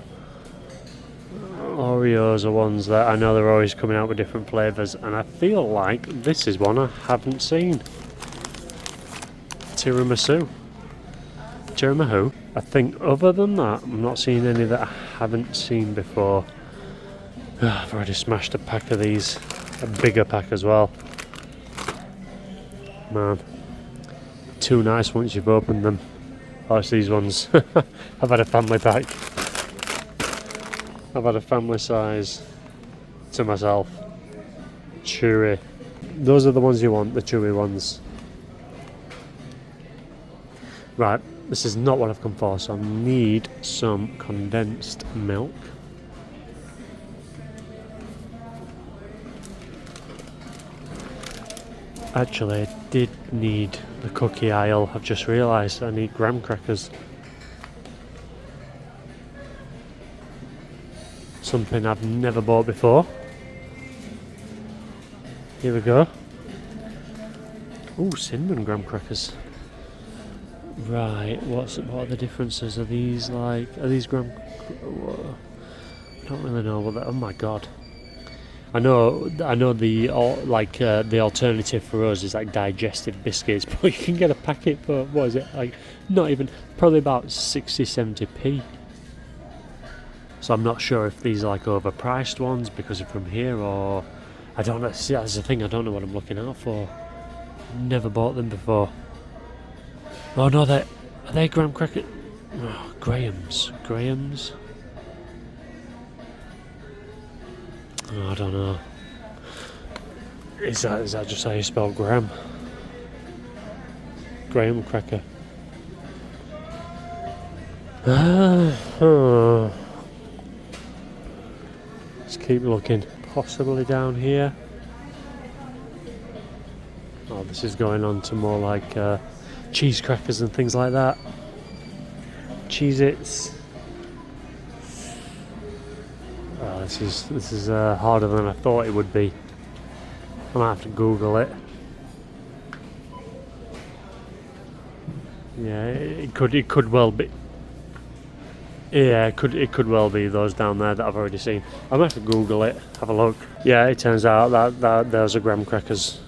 Oreos are ones that I know they're always coming out with different flavours, and I feel like this is one I haven't seen. Tiramisu. I think other than that, I'm not seeing any that I haven't seen before. I've already smashed a pack of these. A bigger pack as well. Man. Too nice once you've opened them. Oh, it's these ones. I've had a family pack. I've had a family size. to myself. Chewy. Those are the ones you want, the chewy ones. Right, this is not what I've come for, so I need some condensed milk. Actually, I did need the cookie aisle. I've just realised I need graham crackers. Something I've never bought before. Here we go. Ooh, cinnamon graham crackers. Right, what are the differences? Are these graham? I don't really know what that. Oh my god! I know the alternative for us is like digestive biscuits, but you can get a packet for what is it? Like not even probably about 60-70p. So I'm not sure if these are like overpriced ones because they're from here, or I don't know. See, that's the thing. I don't know what I'm looking out for. Never bought them before. Oh no, are they graham crackers? Oh, Graham's. Oh, I don't know. Is that just how you spell Graham? Graham cracker. Let's keep looking. Possibly down here. Oh, this is going on to more like cheese crackers and things like that. Cheez-Its. Oh, this is harder than I thought it would be. I might have to Google it. Yeah, it could well be. Yeah, it could well be those down there that I've already seen. I might have to Google it, have a look. Yeah, it turns out that those are graham crackers.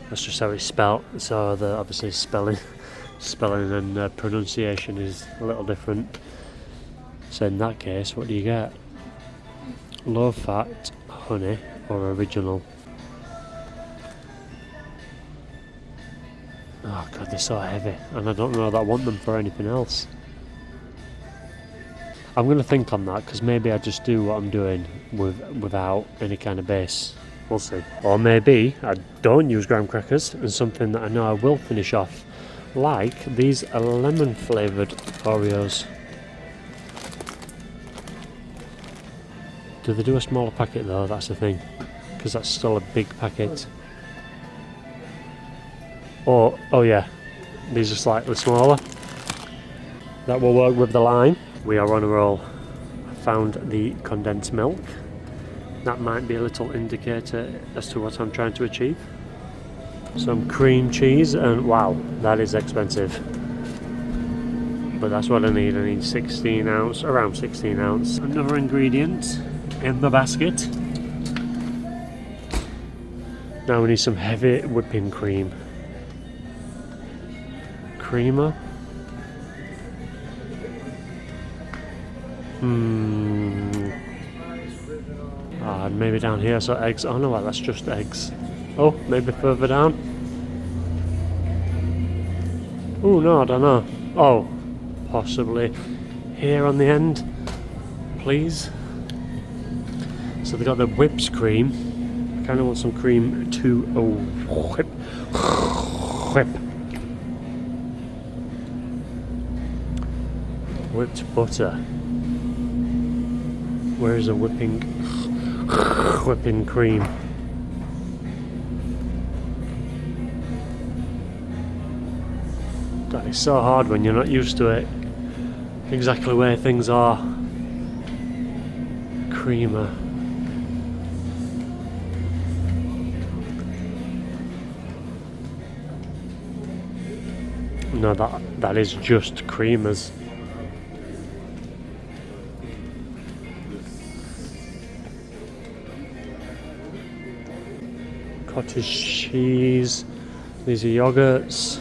That's just how it's spelt. So the obviously spelling and pronunciation is a little different. So in that case, what do you get? Low fat, honey, or original? Oh god, they're so heavy, and I don't know that I want them for anything else. I'm going to think on that, because maybe I just do what I'm doing without any kind of base. We'll see. Or maybe I don't use graham crackers, and something that I know I will finish off, like these lemon flavoured Oreos. Do they do a smaller packet though? That's the thing, because that's still a big packet. Oh yeah, these are slightly smaller. That will work with the lime. We are on a roll. I found the condensed milk. That might be a little indicator as to what I'm trying to achieve. Some cream cheese, and wow, that is expensive. But that's what I need. I need 16 ounce, around 16 ounce. Another ingredient in the basket. Now we need some heavy whipping cream. Creamer. And maybe down here, so eggs. Oh no, that's just eggs. Oh, maybe further down. Oh no, I don't know. Oh, possibly here on the end, please. So they got the whipped cream. I kind of want some cream to whip. Whipped butter. Where is a whipping cream? God, it's so hard when you're not used to it. Exactly where things are. Creamer. No, that is just creamers. Cottage cheese. These are yogurts.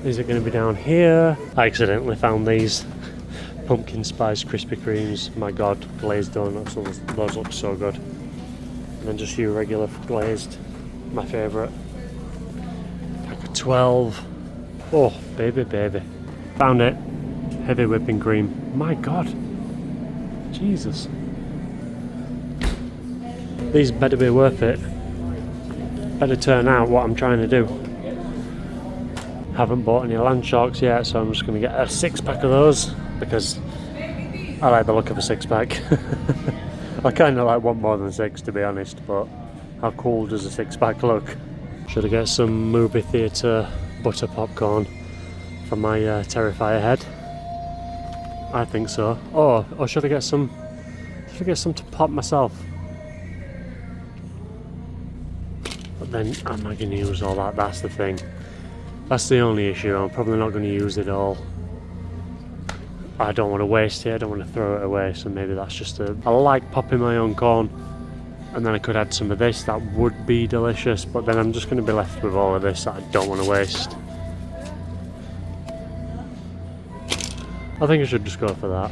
These are going to be down here. I accidentally found these pumpkin spice Krispy Kremes. My god, glazed donuts. Those look so good. And then just your regular glazed. My favourite. Pack of 12. Oh, baby. Found it. Heavy whipping cream. My god. Jesus. These better be worth it. Better turn out what I'm trying to do. Haven't bought any land sharks yet, so I'm just going to get a 6-pack of those because I like the look of a 6-pack. I kind of like want more than 6 to be honest, but how cool does a 6-pack look? Should I get some movie theatre butter popcorn for my Terrifier head? I think so. Or should I get some? Should I get some to pop myself? But then I'm not going to use all that. That's the thing. That's the only issue. I'm probably not going to use it all. I don't want to waste it. I don't want to throw it away. So maybe that's just I like popping my own corn, and then I could add some of this. That would be delicious. But then I'm just going to be left with all of this that I don't want to waste. I think I should just go for that.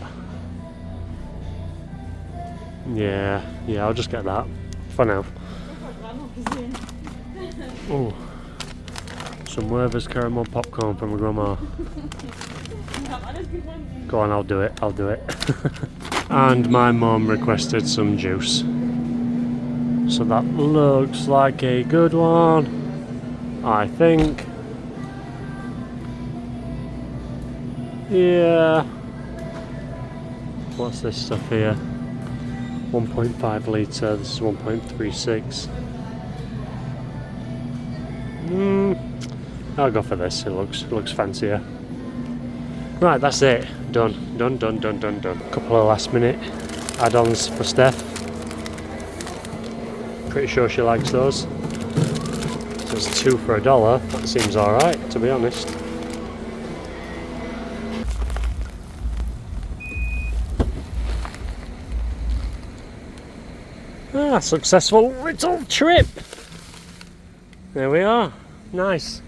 Yeah, I'll just get that for now. Oh, some Werther's caramel popcorn from my grandma. Go on, I'll do it. And my mum requested some juice. So that looks like a good one, I think. Yeah. What's this stuff here? 1.5 litre, this is 1.36. I'll go for this, it looks fancier. Right, that's it. Done. Couple of last minute add-ons for Steph. Pretty sure she likes those. So it's 2 for $1. That seems alright, to be honest. Successful little trip. There we are. Nice.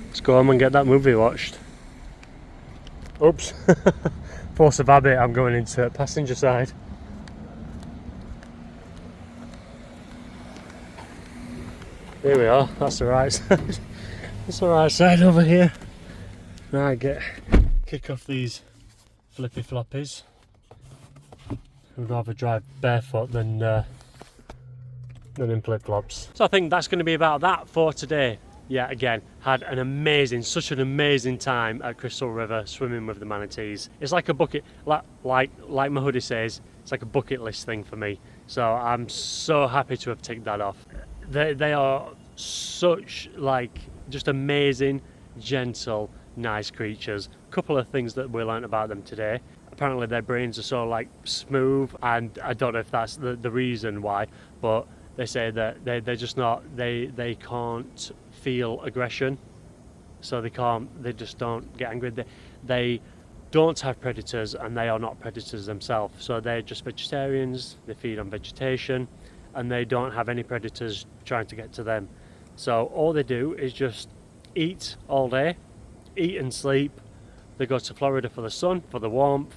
Let's go home and get that movie watched. Oops. Force of habit, I'm going into passenger side. Here we are. That's the right side. That's the right side over here. Right, kick off these flippy floppies. I'd rather drive barefoot than in flip-flops. So I think that's going to be about that for today. Yeah, again, had such an amazing time at Crystal River swimming with the manatees. It's like a bucket, like my hoodie says, it's like a bucket list thing for me. So I'm so happy to have ticked that off. They are such just amazing, gentle, nice creatures. A couple of things that we learned about them today. Apparently their brains are so smooth, and I don't know if that's the reason why, but they say that they're just not, they can't feel aggression, so they just don't get angry. They don't have predators, and they are not predators themselves, so they're just vegetarians. They feed on vegetation, and they don't have any predators trying to get to them. So all they do is just eat all day, eat and sleep. They go to Florida for the sun, for the warmth.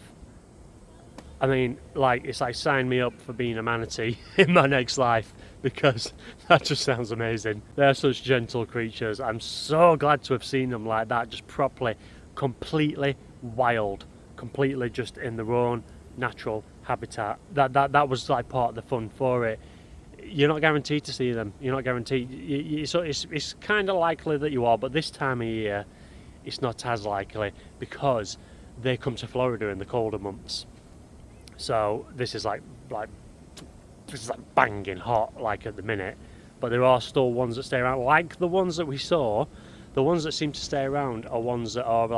I mean, it's like sign me up for being a manatee in my next life, because that just sounds amazing. They're such gentle creatures. I'm so glad to have seen them like that, just properly, completely wild, completely just in their own natural habitat. That was part of the fun for it. You're not guaranteed to see them. You're not guaranteed. So it's kind of likely that you are, but this time of year, it's not as likely because they come to Florida in the colder months. So this is like banging hot at the minute, but there are still ones that stay around, like the ones that we saw. The ones that seem to stay around are ones that are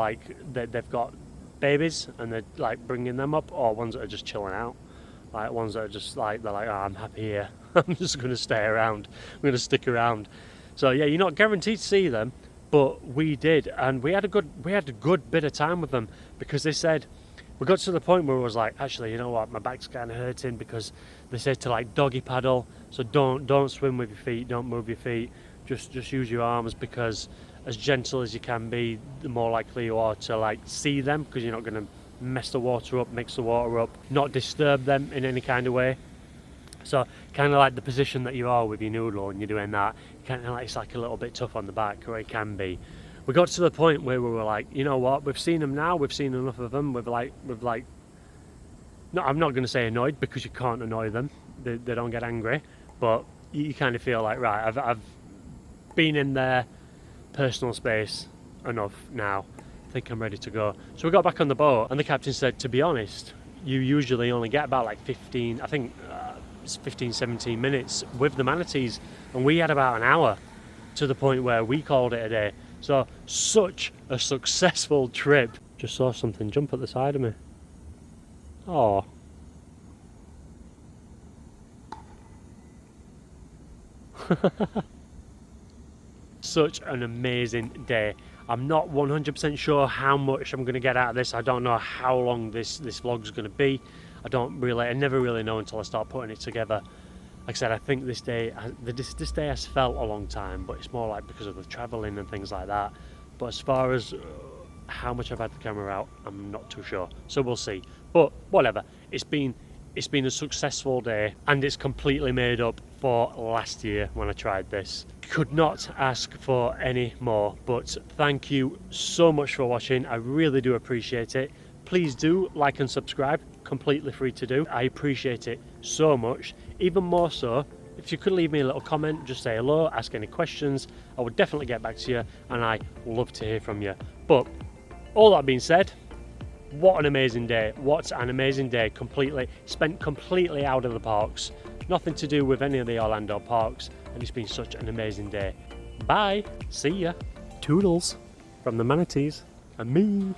they've got babies and they're bringing them up, or ones that are just chilling out, ones that are just they're oh, I'm happy here. I'm just going to stay around. I'm going to stick around. So yeah, you're not guaranteed to see them, but we did, and we had a good bit of time with them, because they said, we got to the point where it was actually, you know what, my back's kind of hurting, because they said to doggy paddle, so don't swim with your feet, don't move your feet, just use your arms, because as gentle as you can be, the more likely you are to see them, because you're not going to mess the water up, mix the water up, not disturb them in any kind of way. So kind of like the position that you are with your noodle and you're doing that, kind of it's a little bit tough on the back, or it can be. We got to the point where we were you know what, we've seen them now, we've seen enough of them, we've no, I'm not going to say annoyed because you can't annoy them. They don't get angry, but you kind of feel like, right, I've been in their personal space enough now. I think I'm ready to go. So we got back on the boat and the captain said, to be honest, you usually only get about like 15, I think it's 15, 17 minutes with the manatees, and we had about an hour, to the point where we called it a day. So such a successful trip. Just saw something jump at the side of me. Oh. Such an amazing day. I'm not 100% sure how much I'm going to get out of this. I don't know how long this vlog's going to be. I never really know until I start putting it together. Like I said, I think this day has felt a long time, but it's more like because of the travelling and things like that. But as far as how much I've had the camera out, I'm not too sure. So we'll see. But whatever. It's been a successful day, and it's completely made up for last year when I tried this. Could not ask for any more, but thank you so much for watching. I really do appreciate it. Please do like and subscribe, completely free to do. I appreciate it so much. Even more so, if you could leave me a little comment, just say hello, ask any questions, I would definitely get back to you, and I love to hear from you. But all that being said, what an amazing day. What an amazing day. Spent completely out of the parks. Nothing to do with any of the Orlando parks, and it's been such an amazing day. Bye. See ya. Toodles from the Manatees and me.